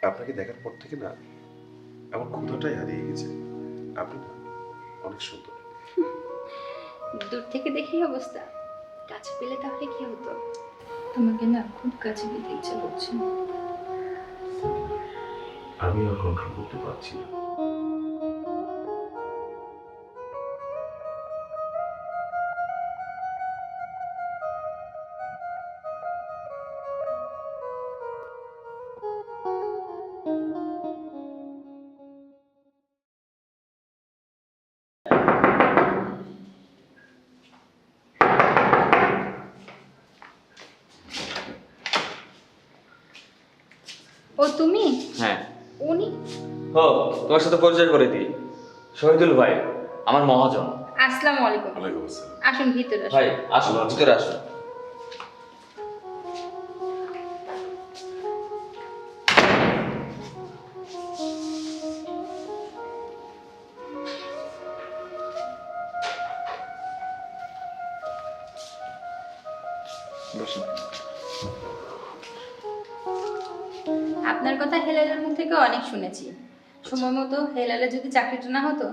আপনাকে দেখার পর থেকে না আমার ক্ষুধাটাই হারিয়ে গেছে। আপনি না অনেক সুন্দর। দূর থেকে দেখেই অবস্থা, কাছে পেলে তাহলে কি হতো? তোমাকে না খুব কাছে পেতে ইচ্ছে করছে। আমি আর কন্ট্রোল করতে পারছি না। ও তুমি? হ্যাঁ। উনি? ও, তোমার সাথে পরিচয় করে দিই। শহীদুল ভাই, আমার মহাজন। আসসালামু আলাইকুম। ওয়ালাইকুম আসসালাম। আসুন ভিতরে আসুন। ভাই আসুন, ভিতরে আসুন। বসুন। আপনার কথা হেলালের মুখ থেকে অনেক শুনেছি। সময় মতো হেলালে যদি চাকরিটা না হতো,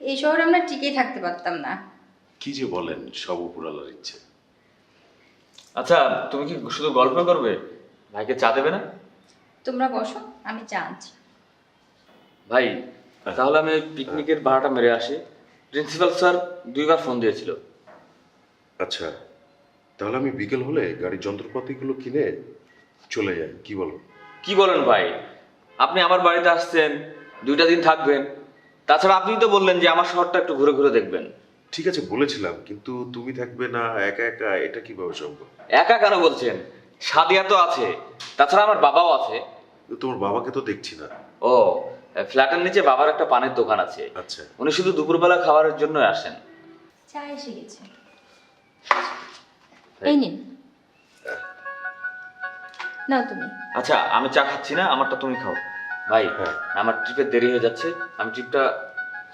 এই শহরে আমরা টিকেই থাকতে পারতাম না। কি যে বলেন, সব উপরালার ইচ্ছে। আচ্ছা, তুমি কি শুধু গল্প করবে? ভাইকে চা দেবে না? তোমরা বসো, আমি চা আনছি। ভাই, তাহলে আমি পিকনিকের ভাড়াটা মেরে আসি। প্রিন্সিপাল স্যার 2বার ফোন দিয়েছিল। আচ্ছা, তাহলে আমি বিকেল হলে গাড়ির যন্ত্রপাতিগুলো কিনে চলে যাই, কি বলো? কি বলেন ভাই? আপনি আমার বাড়িতে আসছেন, 2টা দিন থাকবেন। তাছাড়া আপনি তো বললেন যে আমার শহরটা একটু ঘুরে ঘুরে দেখবেন। ঠিক আছে বলেছিলাম, কিন্তু তুমি থাকবে না একা একা, এটা কিভাবে সম্ভব? একা কেন বলছেন? সাদিয়া তো আছে, তাছাড়া আমার বাবাও আছে। তোমার বাবাকে তো দেখছি না। ও, ফ্ল্যাটের নিচে বাবার একটা পানের দোকান আছে। আচ্ছা। উনি শুধু দুপুরবেলা খাবারের জন্য আসেন। চা এসে গেছে, এই নিন। নাও তুমি। আচ্ছা, আমি চা খাচ্ছি না, আমারটা তুমি খাও। ভাই, হ্যাঁ। আমার ট্রিপের দেরি হয়ে যাচ্ছে, আমি ট্রিপটা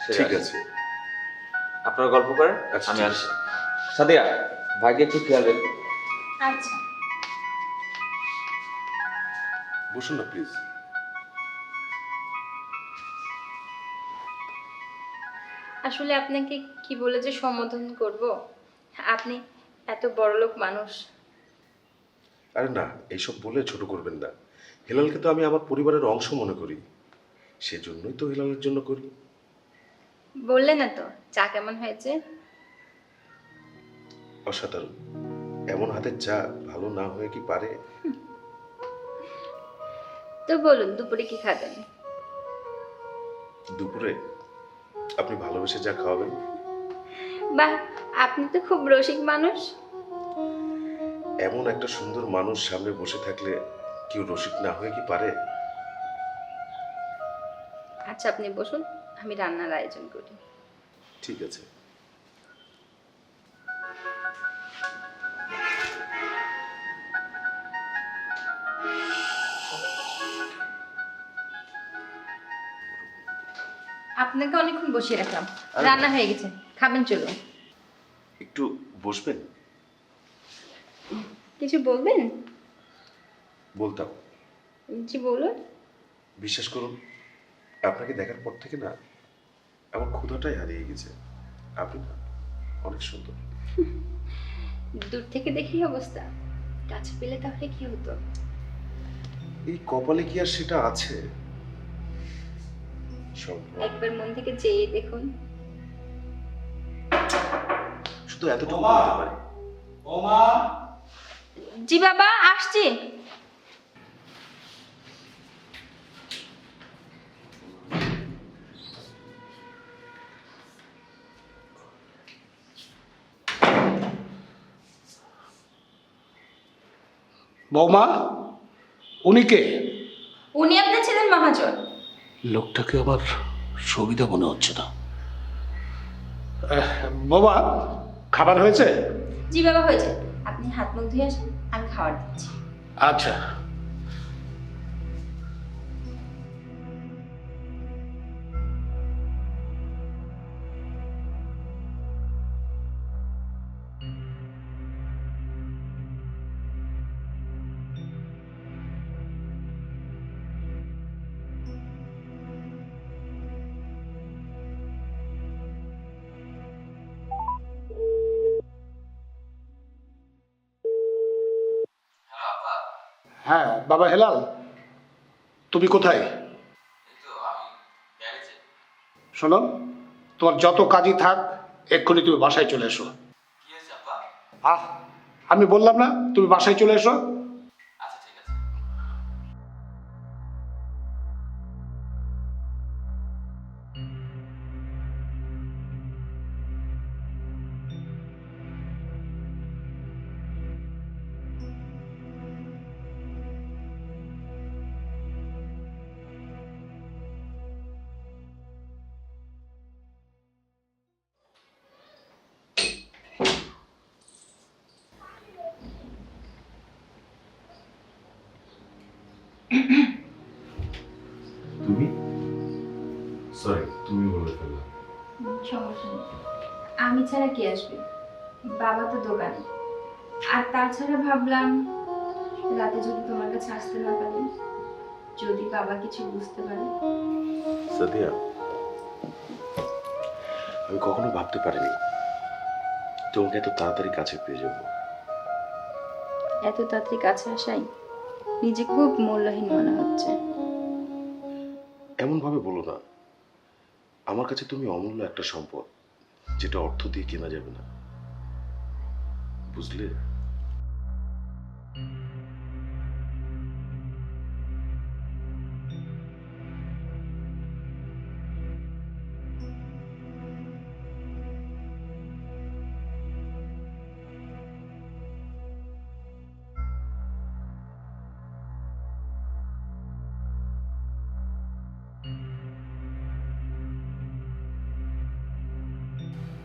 সেরে ঠিক আসি। আছে। আপনারা গল্প করেন, আচ্ছা, আমি ঠিক আসি। সাদিয়া, ভাইকে একটু খেয়াল রেখো। আচ্ছা। বসুন না প্লিজ। আসলে আপনাকে কি বলে যে সম্বোধন করব? আপনি এত বড়লোক মানুষ। আরে না, এইসব বলে ছোট করবেন না। হেলালকে তো আমি আমার পরিবারের অংশ মনে করি, সেজন্যই তো হেলালের জন্য করি। বললে না তো চা কেমন হয়েছে? অসাধারণ। এমন হাতের চা ভালো না হয়ে কি পারে? তো বলুন দুপুরে কি খাবেন? দুপুরে আপনি ভালোবেসে যা খাওয়াবেন। বাহ, আপনি তো খুব রসিক মানুষ। এমন একটা সুন্দর মানুষ সামনে বসে থাকলে কেউ রসিক না হয়ে কি পারে? আচ্ছা আপনি বসুন, আমি রান্নার আয়োজন করি। ঠিক আছে। আপনাকে অনেকক্ষণ বসিয়ে রাখলাম, রান্না হয়ে গেছে, খাবেন চলুন। একটু বসবেন? কিছু বলবেন? বলতাম। জি বলুন। বিশ্বাস করুন, আপনাকে দেখার পর থেকে না আমার ক্ষুধাটাই হারিয়ে গেছে। আপনি না অনেক সুন্দর। দূর থেকে দেখেই অবস্থা, কাছে পেলে তাহলে কি হতো? এই কপালে কি আর সেটা আছে? সম্ভব। একবার মন থেকে চেয়ে দেখুন। শুধু এতটুকু বলতে পারি। জি বাবা, আসছি। বৌমা, উনি কে? উনি আপনার ছিলেন মহাজন। লোকটাকে আমার সুবিধা মনে হচ্ছে না। বাবা, খাবার হয়েছে? জি বাবা হয়েছে, আপনি হাত মুখ ধুয়ে আসেন, আমি খাবার দিচ্ছি। আচ্ছা। বাবা হেলাল, তুমি কোথায়? শোনো, তোমার যত কাজই থাক এক্ষুনি তুমি বাসায় চলে এসো। আমি বললাম না তুমি বাসায় চলে এসো। তুমি সরি, তুমি বলে ফেললাম। সমস্যা নেই, আমি ছাড়া কে আসবে? বাবা তো দোকানে। আর তাছাড়া ভাবলাম রাতে যদি তোমার কাছে আসতে না পারি, যদি বাবা কিছু বুঝতে পারে। সাদিয়া, আমি কখনো ভাবতে পারিনি তোমাকে এত তাড়াতাড়ি কাছে পেয়ে যাব। এত তাড়াতাড়ি কাছে আসাই নিজে খুব মূল্যহীন মনে হচ্ছে। এমন ভাবে বলো না, আমার কাছে তুমি অমূল্য একটা সম্পদ, যেটা অর্থ দিয়ে কেনা যাবে না, বুঝলে?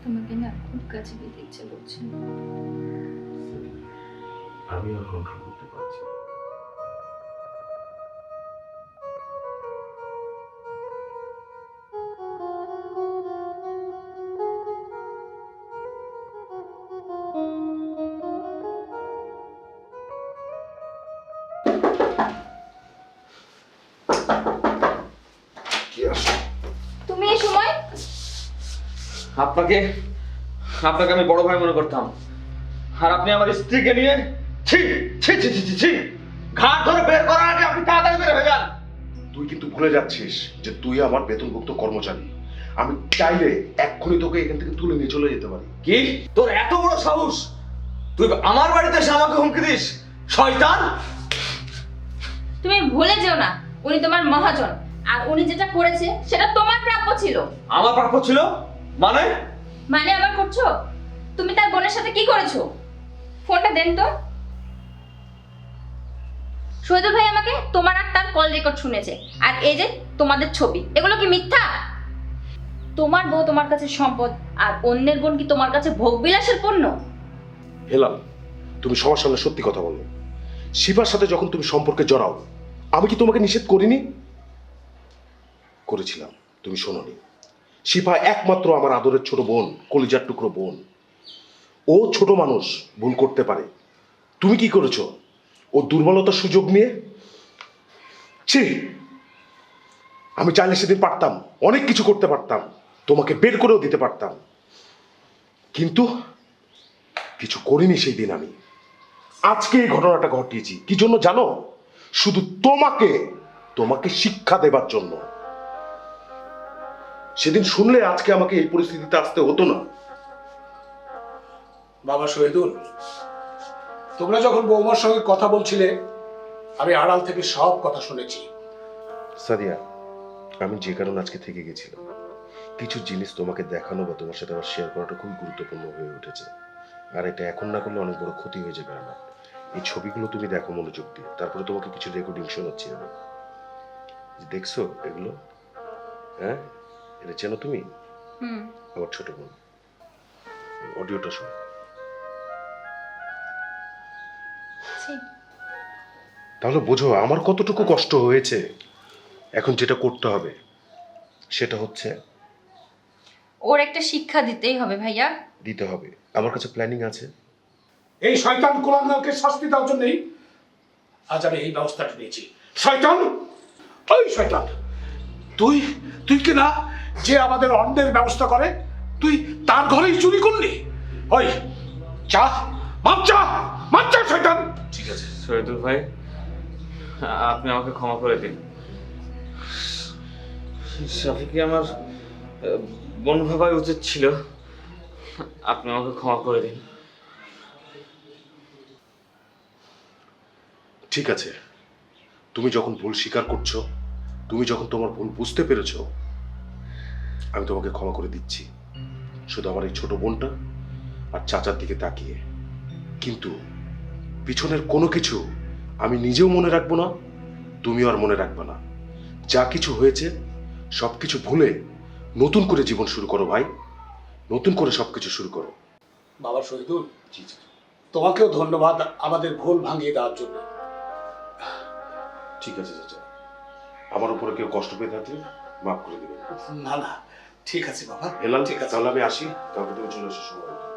তোমাকে না খুব কাছে পেতে ইচ্ছে করছে। আমি আর কন্ট্রোল করতে পারছি না। কি আসে? তুমি এই সময়? আপনাকে আপনাকে আমি বড় ভাই মনে করতাম, আর আপনি আমার স্ত্রীকে নিয়ে ছি ছি ছি ছি ছি ছি ঘাট ধরে বের করার আগে আপনি তাড়াতাড়ি বের হয়ে যান। তুই কিন্তু ভুলে যাচ্ছিস যে তুই আমার বেতনভুক্ত কর্মচারী। আমি চাইলে এক্ষুনি তোকে এখান থেকে তুলে নিয়ে চলে যেতে পারি। কি তোর এত বড় সাহস, তুই আমার বাড়িতে এসে আমাকে হুমকি দিস? শয়তান! তুমি ভুলে যেও না, উনি তোমার মহাজন, আর উনি যেটা করেছে সেটা তোমার প্রাপ্য ছিল। আমার প্রাপ্য ছিল মানে? মানে আবার করছো? তুমি তার বোনের সাথে কি করেছো? ফোনটা দেন তো। শহীদুল ভাই আমাকে তোমার আর তার কল রেকর্ড শুনেছে, আর এই যে তোমাদের ছবি, এগুলো কি মিথ্যা? তোমার বউ তোমার কাছে সম্পদ, আর অন্যের বোন কি তোমার কাছে ভোগবিলাসের পণ্য? হেলাল, তুমি সবার সামনে সত্যি কথা বলো। শিবার সাথে যখন তুমি সম্পর্কে জড়াও, আমি কি তোমাকে নিষেধ করিনি? করেছিলাম, তুমি শোনোনি। শিফা একমাত্র আমার আদরের ছোট বোন, কলিজার টুকরো বোন। ও ছোট মানুষ, ভুল করতে পারে। তুমি কি করেছো? ও দুর্বলতার সুযোগ নিয়ে। ছি, আমি চাইলে সেদিন পারতাম, অনেক কিছু করতে পারতাম, তোমাকে বের করেও দিতে পারতাম, কিন্তু কিছু করিনি সেই দিন। আমি আজকে এই ঘটনাটা ঘটিয়েছি কি জন্য জানো? শুধু তোমাকে শিক্ষা দেবার জন্য। সেদিন শুনলে আজকে আমাকে এই পরিস্থিতিতে আসতে হতো না। বাবা শহীদুল, তোমরা যখন বৌমার সঙ্গে কথা বলছিলে আমি আড়াল থেকে সব কথা শুনেছি। সাদিয়া, আমি যে কারণে আজকে থেকে গেছিলাম, কিছু জিনিস তোমাকে দেখানো বা তোমার সাথে আবার শেয়ার করাটা খুবই গুরুত্বপূর্ণ হয়ে উঠেছে। আর এটা এখন না করলে অনেক বড় ক্ষতি হয়ে যাবে আমার। এই ছবিগুলো তুমি দেখো মনোযোগ দিয়ে, তারপরে তোমাকে কিছু রেকর্ডিং শোনাচ্ছি আমি। দেখছো এগুলো? হ্যাঁ, এটা চেনো তুমি? আমার ছোট বোন। অডিওটা শোনো। তাহলে বোঝো আমার কতটুকু কষ্ট হয়েছে। এখন যেটা করতে হবে সেটা হচ্ছে ওর একটা শিক্ষা দিতেই হবে ভাইয়া। দিতে হবে। আমার কাছে প্ল্যানিং আছে। এই শয়তান কুলাঙ্গারকে শাস্তি দেওয়ার জন্যই আজ আমি এই ব্যবস্থাটা নিয়েছি। শয়তান, ওই শয়তান, তুই কি না যে আমাদের অন্নের ব্যবস্থা করে, তুই তার ঘরেই চুরি করলি? ওই মাপ চা শয়তান। ঠিক আছে শহীদুল ভাই, আপনি আমাকে ক্ষমা করে দিন। সাফিকে আমার বোন ভাবাই উচিত ছিল। আপনি আমাকে ক্ষমা করে দিন। ঠিক আছে, তুমি যখন ভুল স্বীকার করছো, তুমি যখন তোমার ভুল বুঝতে পেরেছো, আমি তোমাকে ক্ষমা করে দিচ্ছি, শুধু আমার এই ছোট বোনটা আর চাচার দিকে তাকিয়ে। কিন্তু পিছনের কোনো কিছু আমি নিজেও মনে রাখবো না, তুমিও আর মনে রাখবে না। যা কিছু হয়েছে সব কিছু ভুলে নতুন করে জীবন শুরু করো ভাই, নতুন করে সবকিছু শুরু করো। বাবা শহীদুল, জি জি, তোমাকেও ধন্যবাদ আমাদের ভুল ভাঙিয়ে দেওয়ার জন্য। ঠিক আছে চাচা, আমার উপরে কেউ কষ্ট পেয়ে থাকলে মাফ করে দেবেন। না না, ঠিক আছে বাবা, হেলাল, ঠিক আছে। তাহলে আমি আসি, কাউকে তুমি চলে এসো সময় মতো।